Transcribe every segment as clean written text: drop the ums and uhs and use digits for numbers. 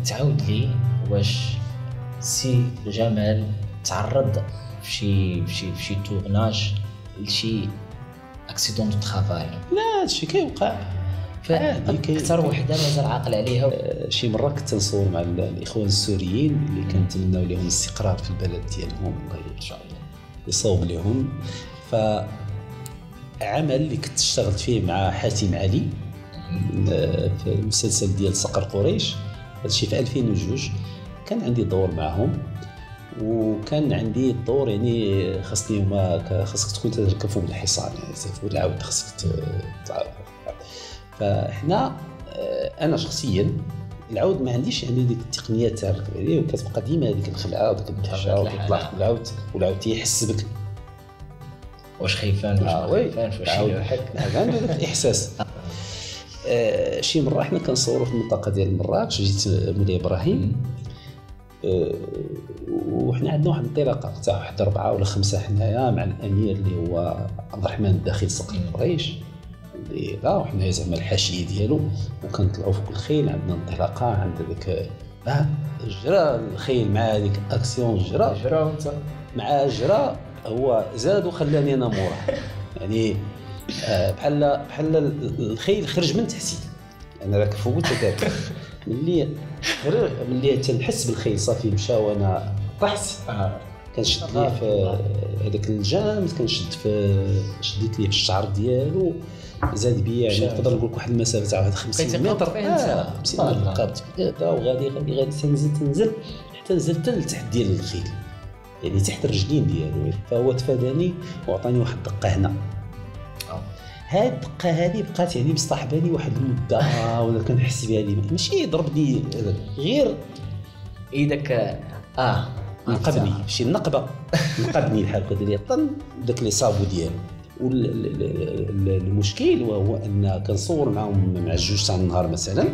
تعاود لي واش سي جمال تعرض في شي تورناج لشي اكسيدون دو طرافاي؟ لا هادشي كيوقع اكثر وحده مازال عاقل عليها. شي مره كنت نصور مع الاخوان السوريين اللي كنتمناو لهم الاستقرار في البلد ديالهم، الله ان شاء الله يصوب لهم. فعمل اللي كنت اشتغلت فيه مع حاتم علي في المسلسل ديال صقر قريش، هادشي في 2002 كان عندي دور معهم، وكان عندي الدور يعني خاصني هما خاصك تكون تركب فوق الحصان، يعني فوق العود خاصك تعرف. فاحنا انا شخصيا العود ما عنديش يعني ديك التقنيات تاع الركب عليه، وكتبقى ديما هذيك الخلعه وديك الدهشه وتطلع والعود تيحس بك واش خايفان واش خايفان واش عنده داك الاحساس. شي مره حنا كنصوروا في المنطقه ديال مراكش، جيت مولاي ابراهيم وحنا عندنا واحد الانطلاقه تاع واحد 4 ولا 5 حنايا مع الامير اللي هو عبد الرحمن الداخل صقر قريش اللي لا، وحنا زعما الحاشيه ديالو، وكنطلعوا فوق الخيل، عندنا انطلاقه عند داك جرى الخيل مع هذيك اكسيون جرى وانت مع جرى، هو زاد وخلاني انا موراه يعني بحال الخيل خرج من تحتي، انا راك فوق تداك ملي تنحس بالخيل صافي مشى وانا طحت. كنشد ليه في هذاك الجامد، شديت ليه في الشعر ديالو، زاد بيا يعني نقدر نقول لك واحد المسافه تاع 50 متر 50 متر بقات وغادي تنزل حتى نزلت لتحت ديال الخيل، يعني تحت الرجلين ديالو. فهو تفاداني وعطاني واحد الدقه هنا. هاد الدقه هذه بقات يعني مصطحباني واحد المده ولا كنحس بها لي، ماشي ضربني غير ايدك نقبني شي نقبه نقبني بحال هكا ديال طن داك لي صابو ديالو. والمشكل وهو ان كنصور معهم مع 2 تاع النهار مثلا،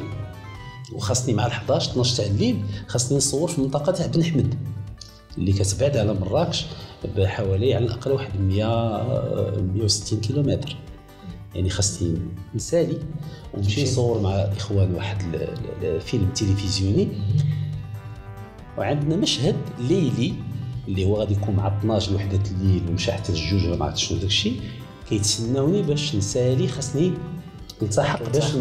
وخاصني مع 11 12 تاع الليل خاصني نصور في المنطقه تاع بن حمد اللي كتبعد على مراكش بحوالي على الاقل واحد 160 كيلومتر، يعني خاصني نسالي ونمشي نصور مع الاخوان واحد الفيلم تلفزيوني. وعندنا مشهد ليلي اللي هو غادي يكون مع 12 لوحده الليل ومشى حتى الجوج، ما عرفتش شنو داكشي، كيتسناوني باش نسالي، خاصني نلتحق باش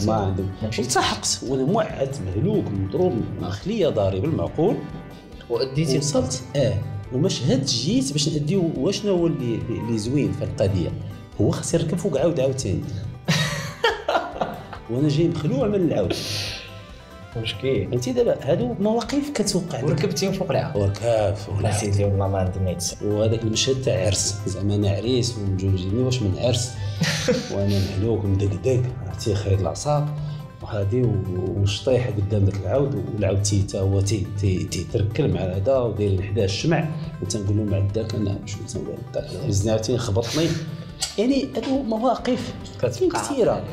ما عندهم. التحقت وانا موعد مهلوك مضروب مخليه ضاري بالمعقول، واديتي وصلت ومشهد جيت باش ناديو. واشنو هو اللي زوين في القضيه، هو خاص يركب فوق عاود وانا جاي مخلوع من العود. مشكل انت دابا هادو مواقف كتوقع وركبتيهم فوق العود وركاب فوق العود سيدي والله ما عندي ما يتسع. وهذاك المشهد تاع عرس، زعما انا عريس ومجوجيني واش من عرس وانا مهلوك مدقدق عرفتي خير العصا وهادي ونشطيح قدام داك العود، والعود تا هو تيتركل مع هذا وداير حداه الشمع، وتنقول له مع الداك انا شنو تنقول الداك هزني عاوتاني خبطني. يعني هادو مواقف كثيره.